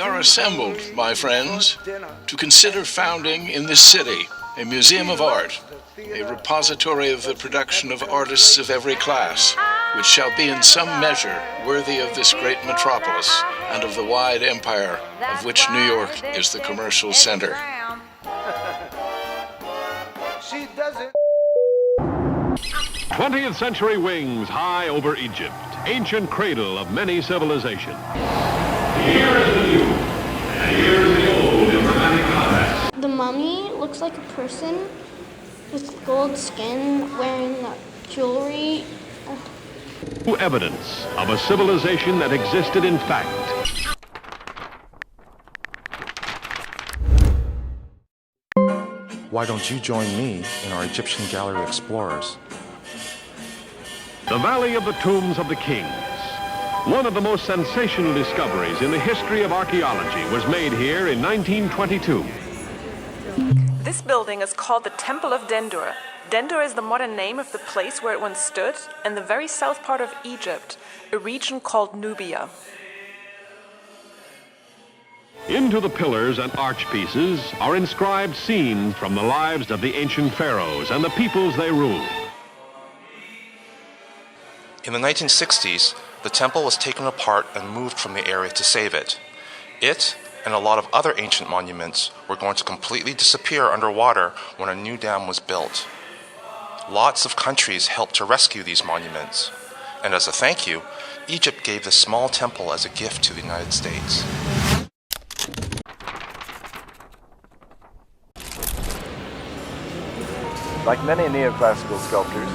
are assembled, my friends, to consider founding in this city a museum of art, a repository of the production of artists of every class, which shall be in some measure worthy of this great metropolis and of the wide empire of which New York is the commercial center. 20th century wings high over Egypt, ancient cradle of many civilizations. Here is the new, and here is the old in dramatic contrast. The mummy looks like a person with gold skin wearing jewelry. Evidence of a civilization that existed in fact. Why don't you join me in our Egyptian gallery explorers? The Valley of the Tombs of the Kings. One of the most sensational discoveries in the history of archaeology was made here in 1922. This building is called the Temple of Dendur. Dendur is the modern name of the place where it once stood in the very south part of Egypt, a region called Nubia. Into the pillars and archpieces are inscribed scenes from the lives of the ancient pharaohs and the peoples they ruled. In the 1960s, the temple was taken apart and moved from the area to save it. It and a lot of other ancient monuments were going to completely disappear underwater when a new dam was built. Lots of countries helped to rescue these monuments, and as a thank you, Egypt gave this small temple as a gift to the United States. Like many neoclassical sculptors,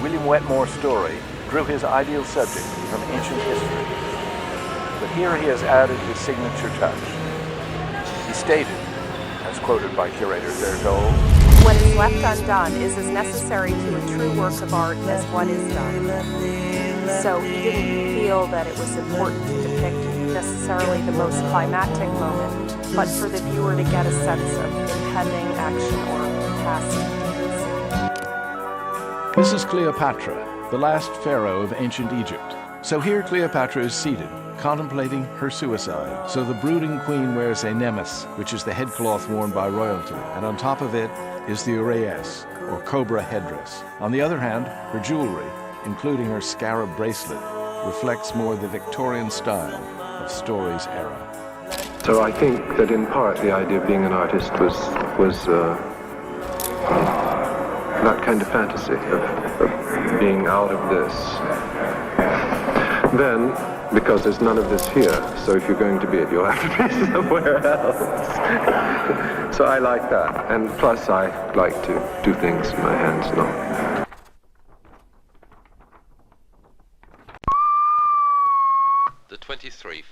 William Wetmore's story drew his ideal subject from ancient history. But here he has added his signature touch. He stated, as quoted by curator Berthold, What is left undone is as necessary to a true work of art as what is done. So he didn't feel that it was important to depict necessarily the most climactic moment, but for the viewer to get a sense of impending action or past deeds. This is Cleopatra, the last pharaoh of ancient Egypt. So here Cleopatra is seated, contemplating her suicide. So the brooding queen wears a nemes, which is the headcloth worn by royalty, and on top of it is the uraeus, or cobra headdress. On the other hand, her jewelry, including her scarab bracelet, reflects more the Victorian style of Story's era. So I think that in part the idea of being an artist was that kind of fantasy of being out of this. Then, because there's none of this here, so if you're going to be it, you'll have to be somewhere else. So I like that, and plus I like to do things with my hands, not. The 23.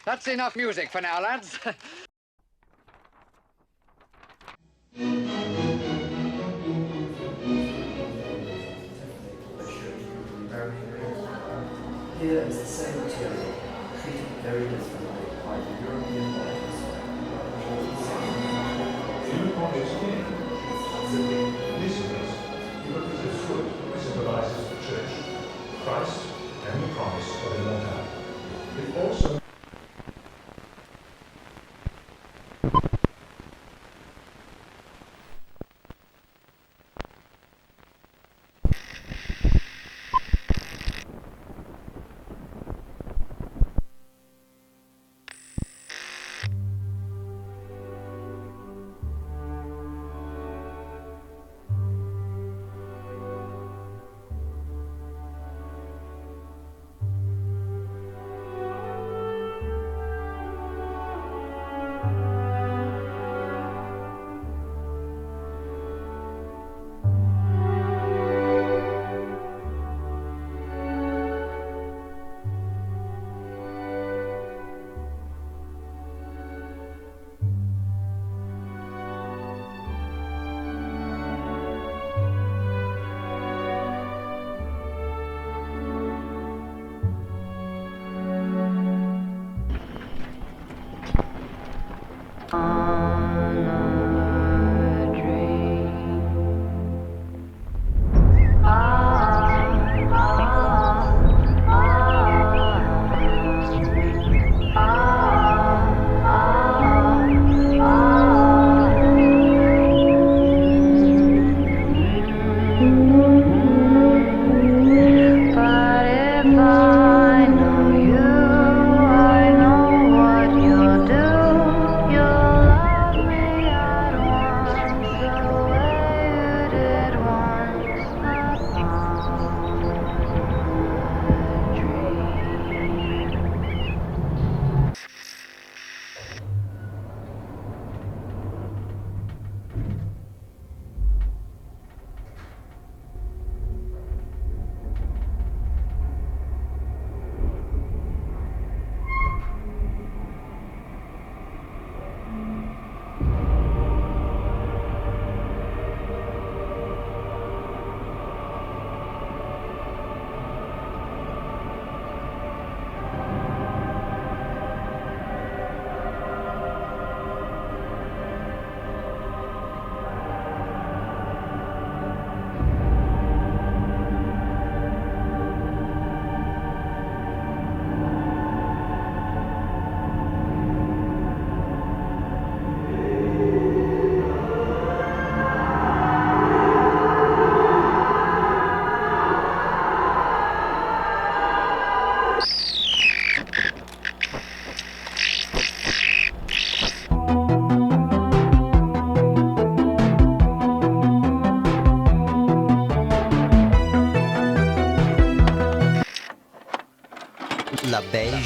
That's enough music for now, lads. Here is the same material, treated very differently by the European artists. Listeners, he represents foot, which symbolizes the church, Christ, and the promise of immortality. It also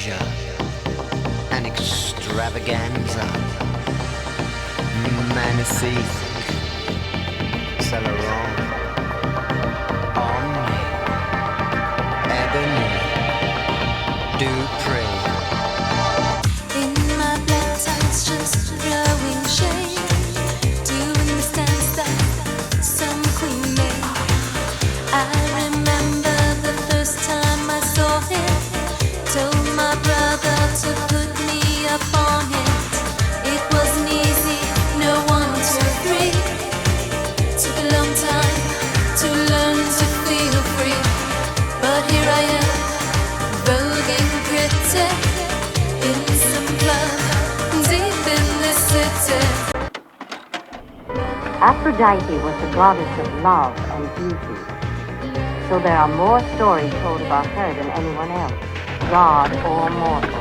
leisure and extravaganza. Magnifique, Celeron, Omni, Ebony, Dupree. In my black tights, just throwing shade, doing the stance that some queen made. I remember the first time I saw him, told my brother to put me up on it. It wasn't easy, no 1, 2, 3. Took a long time to learn to feel free, but here I am, voguing pretty in some club deep in the city. Aphrodite was the goddess of love and beauty, so there are more stories told about her than anyone else, god or mortal.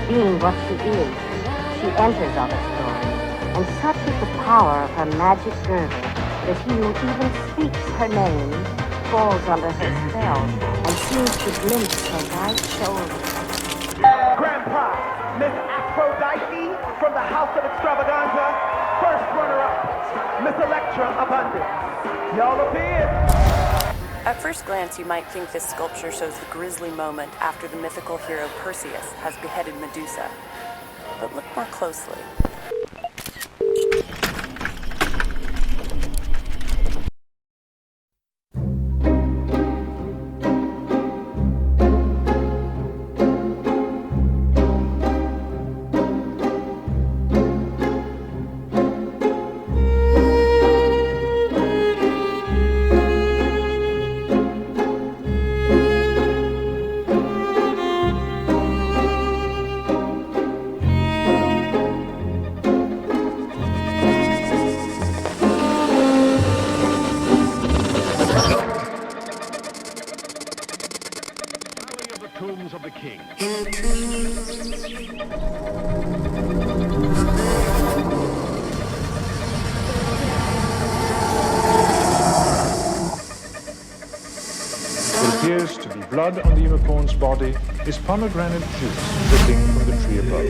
Being what she is, she enters other stories, and such is the power of her magic girdle that he who even speaks her name falls under her spell and seems to glimpse her white shoulders. Grand prize, Miss Aphrodite from the House of Extravaganza. First runner-up, Miss Electra Abundance. Y'all appear. At first glance, you might think this sculpture shows the grisly moment after the mythical hero Perseus has beheaded Medusa. But look more closely. Tombs of the King. What appears to be blood on the unicorn's body is pomegranate juice dripping from the tree above.